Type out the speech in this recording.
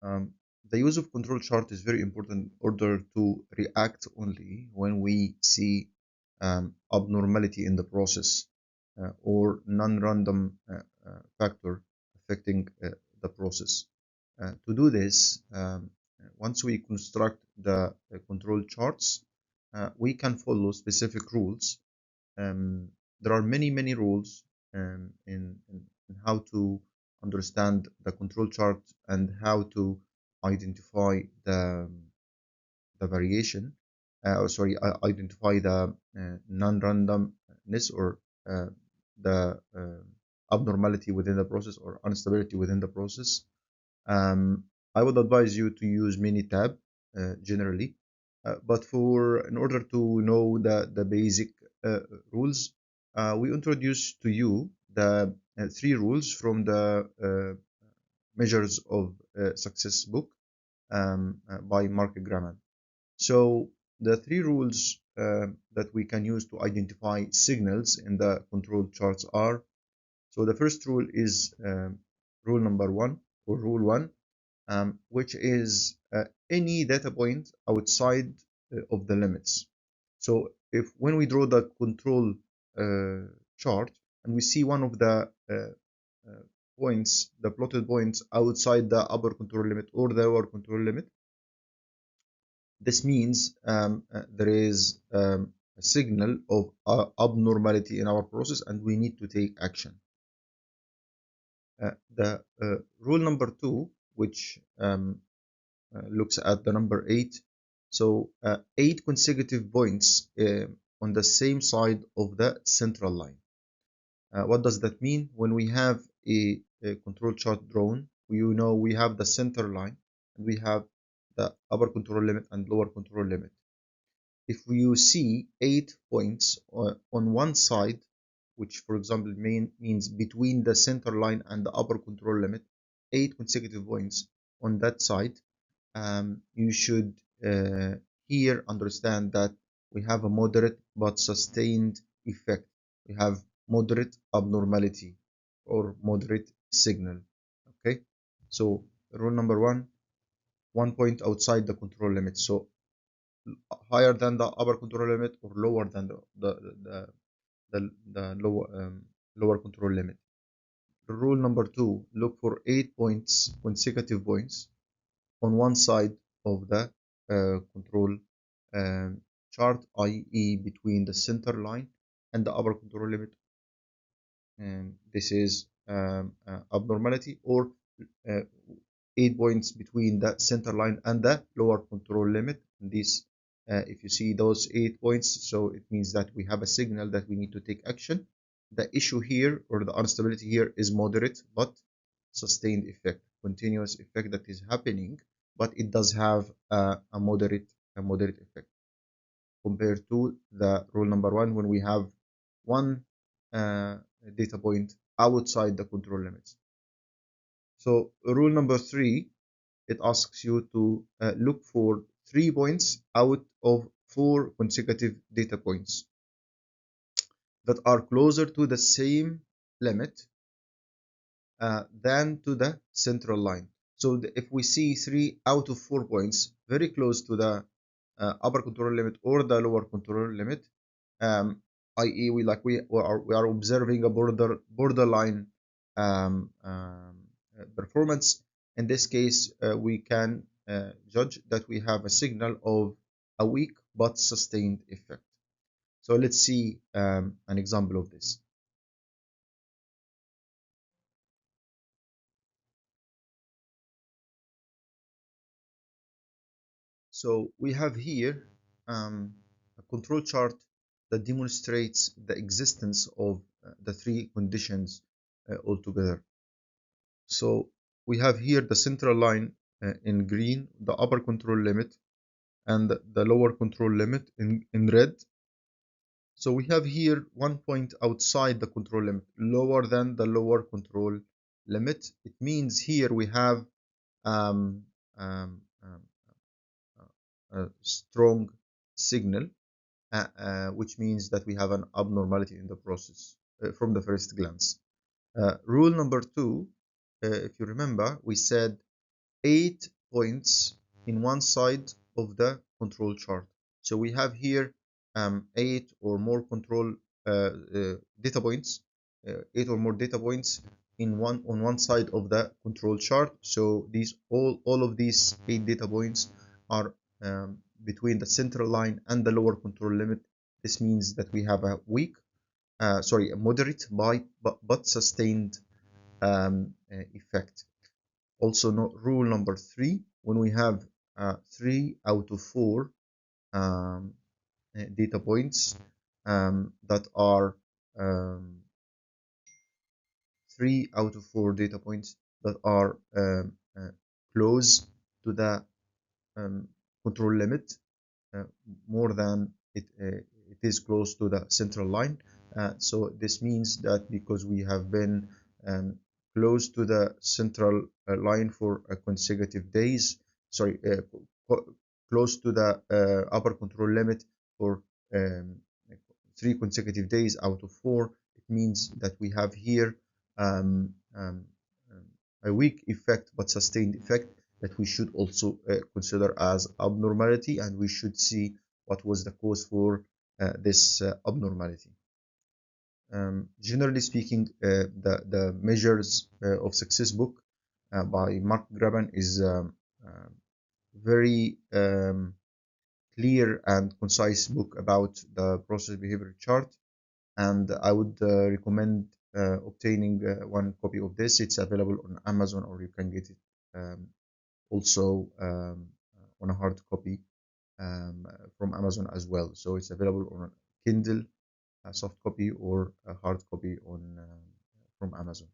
Um, the use of control chart is very important in order to react only when we see abnormality in the process or non-random factor affecting the process. To do this, once we construct the control charts, we can follow specific rules. um, there are many rules in how to understand the control chart and how to identify the variation identify the non-randomness or the abnormality within the process or instability within the process. um, I would advise you to use Minitab generally, but in order to know the basic uh, rules, we introduce to you the three rules from the Measures of Success book by Mark Graham. So the three rules that we can use to identify signals in the control charts are, so the first rule is rule number one or rule one, which is any data point outside of the limits. So if when we draw the control chart and we see one of the points, the plotted points outside the upper control limit or the lower control limit, this means there is a signal of abnormality in our process and we need to take action. The rule number two, which looks at the number 8. So 8 consecutive points on the same side of the central line. What does that mean? When we have a control chart drawn, we have the center line and we have the upper control limit and lower control limit. If you see 8 points on one side, which for example means between the center line and the upper control limit, 8 consecutive points on that side, you should here understand that we have a moderate but sustained effect. We have moderate abnormality or moderate signal. Okay, so rule number one point outside the control limit. So higher than the upper control limit or lower than the lower control limit. Rule number two, look for 8 points, consecutive points on one side of the control chart, i.e. between the center line and the upper control limit. And this is abnormality, or uh, 8 points between the center line and the lower control limit. And this, if you see those 8 points, so it means that we have a signal that we need to take action. The issue here or the instability here is moderate but sustained effect, continuous effect that is happening, but it does have a moderate effect compared to the rule number one when we have one data point outside the control limits. So rule number three, it asks you to look for 3 points out of 4 consecutive data points that are closer to the same limit than to the central line. So if we see 3 out of 4 points very close to the upper control limit or the lower control limit, i.e. we are observing a borderline performance. In this case, we can judge that we have a signal of a weak but sustained effect. So let's see an example of this. So we have here a control chart that demonstrates the existence of the three conditions altogether. So we have here the central line in green, the upper control limit, and the lower control limit in red. So we have here 1 point outside the control limit, lower than the lower control limit. It means here we have um, um, um, a strong signal, which means that we have an abnormality in the process from the first glance. Rule number two, if you remember, we said 8 points in one side of the control chart. So we have here 8 or more data points in one on one side of the control chart. So these all of these 8 data points are between the central line and the lower control limit. This means that we have a a moderate but sustained effect. Also, rule number 3: when we have 3 out of 4 um, data points that are um, close to the um, control limit, uh, more than it is close to the central line. So this means that because we have been um, close to the central line for consecutive days, sorry, close to the upper control limit for um, 3 consecutive days out of 4, it means that we have here um, um, um, a weak effect but sustained effect that we should also consider as abnormality, and we should see what was the cause for this abnormality. Generally speaking, the measures of success book by Mark Graban is very clear and concise book about the process behavior chart, and I would recommend obtaining one copy of this. It's available on Amazon, or you can get it also on a hard copy from Amazon as well. So it's available on Kindle, a soft copy, or a hard copy on from Amazon.